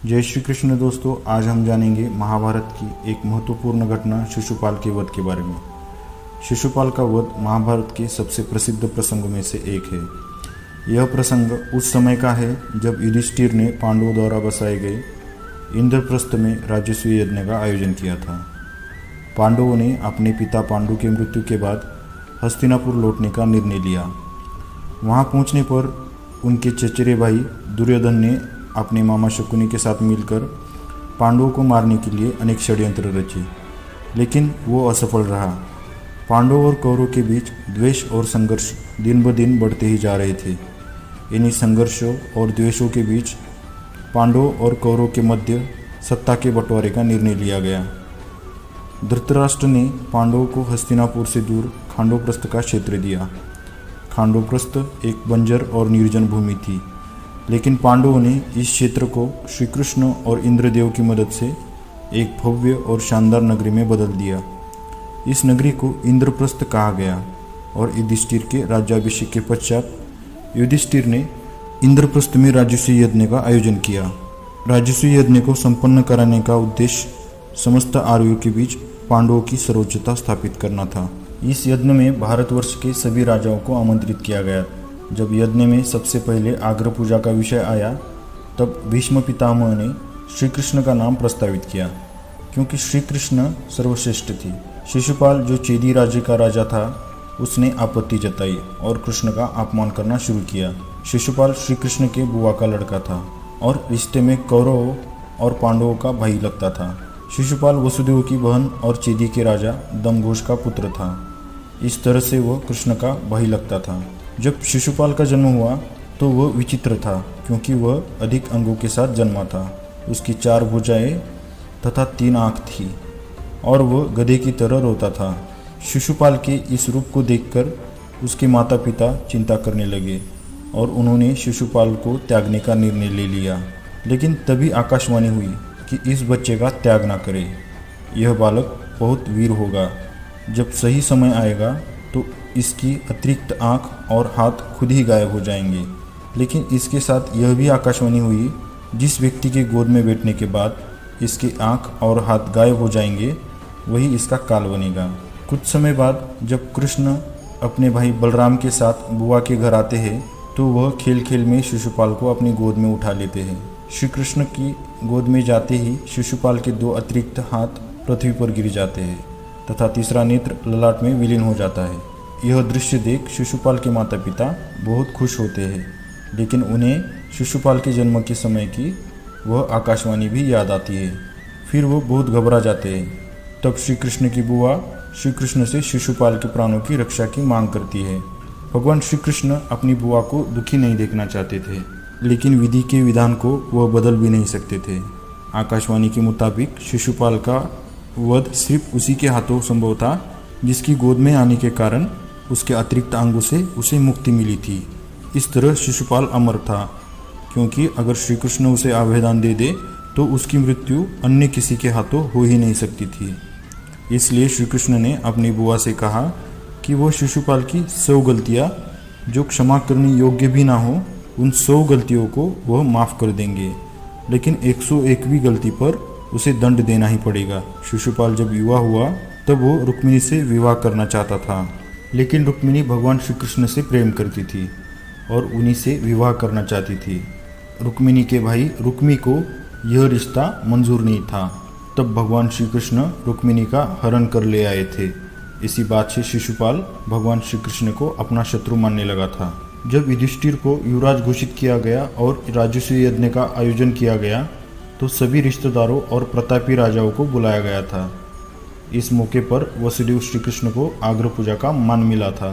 जय श्री कृष्ण दोस्तों, आज हम जानेंगे महाभारत की एक महत्वपूर्ण घटना शिशुपाल के वध के बारे में। शिशुपाल का वध महाभारत के सबसे प्रसिद्ध प्रसंगों में से एक है। यह प्रसंग उस समय का है जब युधिष्ठिर ने पांडवों द्वारा बसाए गए इंद्रप्रस्थ में राजसूय यज्ञ का आयोजन किया था। पांडवों ने अपने पिता पांडु के मृत्यु के बाद हस्तिनापुर लौटने का निर्णय लिया। वहां पहुंचने पर उनके चचेरे भाई दुर्योधन ने अपने मामा शकुनी के साथ मिलकर पांडवों को मारने के लिए अनेक षड्यंत्र रचे, लेकिन वो असफल रहा। पांडवों और कौरवों के बीच द्वेष और संघर्ष दिन ब दिन बढ़ते ही जा रहे थे। इन्हीं संघर्षों और द्वेषों के बीच पांडवों और कौरवों के मध्य सत्ता के बंटवारे का निर्णय लिया गया। धृतराष्ट्र ने पांडवों को हस्तिनापुर से दूर खांडवप्रस्थ का क्षेत्र दिया। खांडवप्रस्थ एक बंजर और निर्जन भूमि थी, लेकिन पांडवों ने इस क्षेत्र को श्री कृष्ण और इंद्रदेव की मदद से एक भव्य और शानदार नगरी में बदल दिया। इस नगरी को इंद्रप्रस्थ कहा गया और युधिष्ठिर के राज्याभिषेक के पश्चात युधिष्ठिर ने इंद्रप्रस्थ में राजसूय यज्ञ का आयोजन किया। राजसूय यज्ञ को संपन्न कराने का उद्देश्य समस्त आर्यों के बीच पांडवों की सर्वोच्चता स्थापित करना था। इस यज्ञ में भारतवर्ष के सभी राजाओं को आमंत्रित किया गया। जब यज्ञ में सबसे पहले आग्र पूजा का विषय आया, तब भीष्म पितामह ने श्री कृष्ण का नाम प्रस्तावित किया, क्योंकि श्री कृष्ण सर्वश्रेष्ठ थी। शिशुपाल, जो चेदी राज्य का राजा था, उसने आपत्ति जताई और कृष्ण का अपमान करना शुरू किया। शिशुपाल श्री कृष्ण के बुआ का लड़का था और रिश्ते में कौरवों और पांडवों का भाई लगता था। शिशुपाल वसुदेव की बहन और चेदी के राजा दमघोष का पुत्र था। इस तरह से वह कृष्ण का भाई लगता था। जब शिशुपाल का जन्म हुआ तो वह विचित्र था, क्योंकि वह अधिक अंगों के साथ जन्मा था। उसकी 4 भुजाएं तथा 3 आँख थी और वह गधे की तरह रोता था। शिशुपाल के इस रूप को देखकर उसके माता पिता चिंता करने लगे और उन्होंने शिशुपाल को त्यागने का निर्णय ले लिया। लेकिन तभी आकाशवाणी हुई कि इस बच्चे का त्याग ना करें, यह बालक बहुत वीर होगा। जब सही समय आएगा तो इसकी अतिरिक्त आँख और हाथ खुद ही गायब हो जाएंगे। लेकिन इसके साथ यह भी आकाशवाणी हुई, जिस व्यक्ति के गोद में बैठने के बाद इसके आँख और हाथ गायब हो जाएंगे, वही इसका काल बनेगा। कुछ समय बाद जब कृष्ण अपने भाई बलराम के साथ बुआ के घर आते हैं, तो वह खेल खेल में शिशुपाल को अपनी गोद में उठा लेते हैं। श्री कृष्ण की गोद में जाते ही शिशुपाल के 2 अतिरिक्त हाथ पृथ्वी पर गिर जाते हैं तथा तीसरा नेत्र ललाट में विलीन हो जाता है। यह दृश्य देख शिशुपाल के माता पिता बहुत खुश होते हैं, लेकिन उन्हें शिशुपाल के जन्म के समय की वह आकाशवाणी भी याद आती है। फिर वो बहुत घबरा जाते हैं। तब श्री कृष्ण की बुआ श्री कृष्ण से शिशुपाल के प्राणों की रक्षा की मांग करती है। भगवान श्री कृष्ण अपनी बुआ को दुखी नहीं देखना चाहते थे, लेकिन विधि के विधान को वह बदल भी नहीं सकते थे। आकाशवाणी के मुताबिक शिशुपाल का वध सिर्फ उसी के हाथों संभव था जिसकी गोद में आने के कारण उसके अतिरिक्त अंगों से उसे मुक्ति मिली थी। इस तरह शिशुपाल अमर था, क्योंकि अगर श्री कृष्ण उसे आवेदन दे दे तो उसकी मृत्यु अन्य किसी के हाथों हो ही नहीं सकती थी। इसलिए श्री कृष्ण ने अपनी बुआ से कहा कि वो शिशुपाल की 100 गलतियाँ, जो क्षमा करने योग्य भी ना हो, उन 100 गलतियों को वह माफ़ कर देंगे, लेकिन 101वीं गलती पर उसे दंड देना ही पड़ेगा। शिशुपाल जब युवा हुआ तब वो रुक्मिणी से विवाह करना चाहता था, लेकिन रुक्मिणी भगवान श्री कृष्ण से प्रेम करती थी और उन्हीं से विवाह करना चाहती थी। रुक्मिणी के भाई रुक्मी को यह रिश्ता मंजूर नहीं था। तब भगवान श्री कृष्ण रुक्मिणी का हरण कर ले आए थे। इसी बात से शिशुपाल भगवान श्री कृष्ण को अपना शत्रु मानने लगा था। जब युधिष्ठिर को युवराज घोषित किया गया और राजसूय यज्ञ का आयोजन किया गया, तो सभी रिश्तेदारों और प्रतापी राजाओं को बुलाया गया था। इस मौके पर वसुदेव श्री कृष्ण को आग्र पूजा का मान मिला था,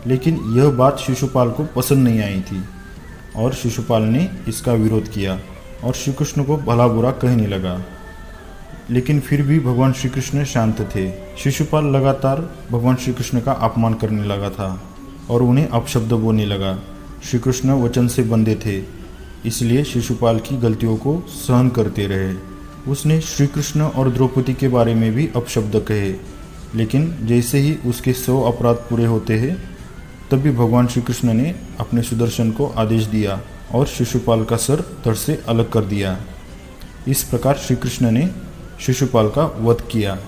लेकिन यह बात शिशुपाल को पसंद नहीं आई थी और शिशुपाल ने इसका विरोध किया और श्री कृष्ण को भला बुरा कहने लगा। लेकिन फिर भी भगवान श्री कृष्ण शांत थे। शिशुपाल लगातार भगवान श्री कृष्ण का अपमान करने लगा था और उन्हें अपशब्द बोलने लगा। श्री कृष्ण वचन से बंधे थे, इसलिए शिशुपाल की गलतियों को सहन करते रहे। उसने श्री कृष्ण और द्रौपदी के बारे में भी अपशब्द कहे, लेकिन जैसे ही उसके 100 अपराध पूरे होते हैं, तभी भगवान श्री कृष्ण ने अपने सुदर्शन को आदेश दिया और शिशुपाल का सर धड़ से अलग कर दिया। इस प्रकार श्री कृष्ण ने शिशुपाल का वध किया।